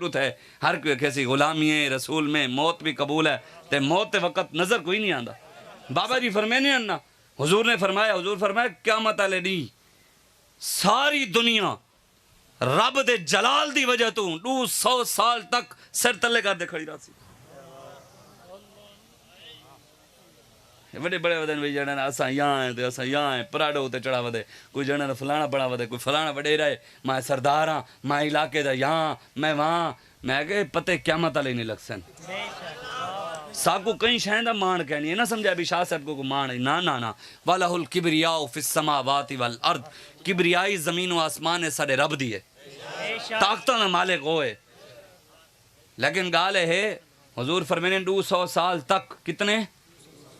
شروط ہے ہر کوئی کیسی غلامی ہے رسول میں موت بھی قبول ہے تے موت تے وقت نظر کوئی نہیں آندا بابا جی فرمائے نہیں آنا حضور نے فرمایا قیامت والے دن ساری دنیا رب دے جلال دی وجہ تو 200 سال تک سر تلے کر دے کھڑی رہا سی بڑے بڑے ودن بھی جڑے اساں یہاں ہیں تے اساں یہاں ہیں پراڈو تے چڑھا ودے کوئی جڑے فلانا بڑا ودے کوئی فلانا وڈے رہے میں سردار ہاں میں علاقے دا یہاں میں وہاں میں کہ پتے قیامت والے نہیں لگ سن ساکو کہیں شاید مان کہنی ہے نہ سمجھا بھی شاہ صاحب کو مان ہے نا وَلَهُ الْكِبْرِيَاءُ فِي السَّمَاوَاتِ وَالْأَرْضِ کبریائی زمین و آسمان ہے سارے رب دی ہے طاقتوں میں مالک ہوئے لیکن گالے ہے حضور فرمینے 200 سال تک کتنے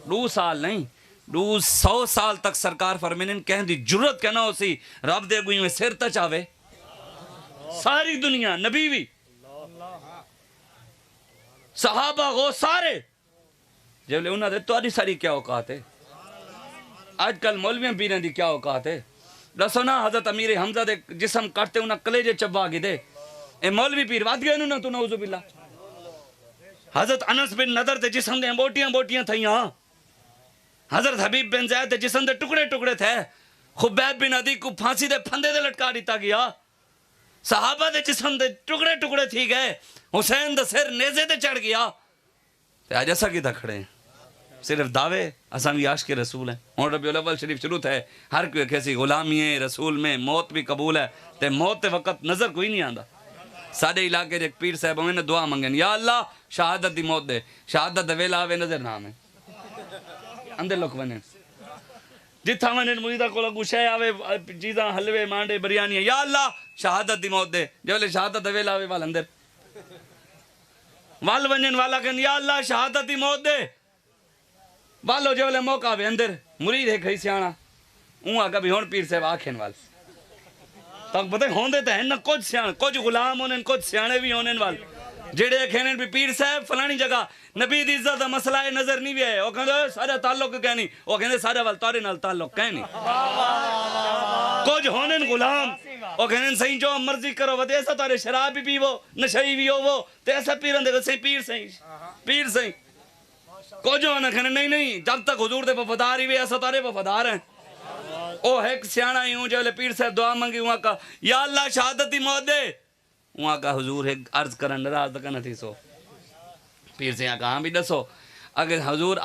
2 سال نہیں 200 سال تک سرکار فرمینے کہن دی جرت کہنا ہو سی رب دے گوئی میں سر تچ آوے ساری دنیا نبی بھی صحابہ وہ سارے جب لے انہوں نے تو ساری کیا اوقات ہے آج کل مولویاں پیریں دی کیا اوقات ہے دسو نا حضرت امیر حمزہ دے جسم کٹتے انہاں کلیجے چبا گی دے اے مولوی پیر واد گئے انہوں نے تو نعوذ باللہ حضرت انس بن نضر دے جسم دے بوٹیاں تھائیاں حضرت حبیب بن زید دے جسم دے ٹکڑے تھے خبیب بن عدی کو پھانسی دے پھندے دے لٹکا دیتا گیا صحابہ دے جسم دے ٹکڑے تھی گئے حسین دے سر نیزے دے چڑھ گیا تے آج ایسا کی تھا کھڑے ہیں صرف دعوے اساں بھی عاشق رسول ہیں اور ربیع الاول شریف شروع ہے ہر کوئی کیسی غلامی ہے رسول میں موت بھی قبول ہے تے موت تے وقت نظر کوئی نہیں آندا ساڈے علاقے دے پیر صاحب ہوئے نے دعا منگن یا اللہ شہادت دی موت دے شہادت دے ویلا آوے نظر نہ آوے اندر لوک ونن جتھا ونن مریدہ کو لگو شے آوے چیزاں حلوے مانڈے بریانی یا اللہ شہادت دی موت دے جو شہادت دے ویلا آوے وال اندر وال ونن والا کہن یا اللہ شہادت دی موت دے والو جو لے موقع آوے اندر مرید ہے کھئی سیانا اون آگا بھی ہون پیر صاحب آکھین وال تاک پتہ ہون دیتا ہے نا کچھ سیانے کچھ غلام ہونن کچھ سیانے بھی ہونن وال جڑے کہنن بھی پیر صاحب فلانی جگہ نبی دی عزت دا مسئلہ نظر نہیں بھی ہے وہ کہندے سارا تعلق کہنی وہ کہندے سارا وال تارے نال تعلق کہنی کچھ ہونن غلام وہ کہنن صحیح جو مرضی کرو ودے ایسا تارے شراب بھی پیو نشئی بھی ہو وہ تے ایسا پیرن دے صحیح پیر صحیح کچھ ہونا کہنن نہیں جب تک حضور دے وفادار ہی وے ایسا تارے وفادار ہیں او ایک سیانا ہی ہوں جو لے پیر صاحب دعا منگی وہاں کا یا اللہ شہادت دی موت دے وہاں کا حضور ایک عرض کرن نراز دکھنا تھی سو پیر سے یہاں کہاں بھی دسو اگر حضور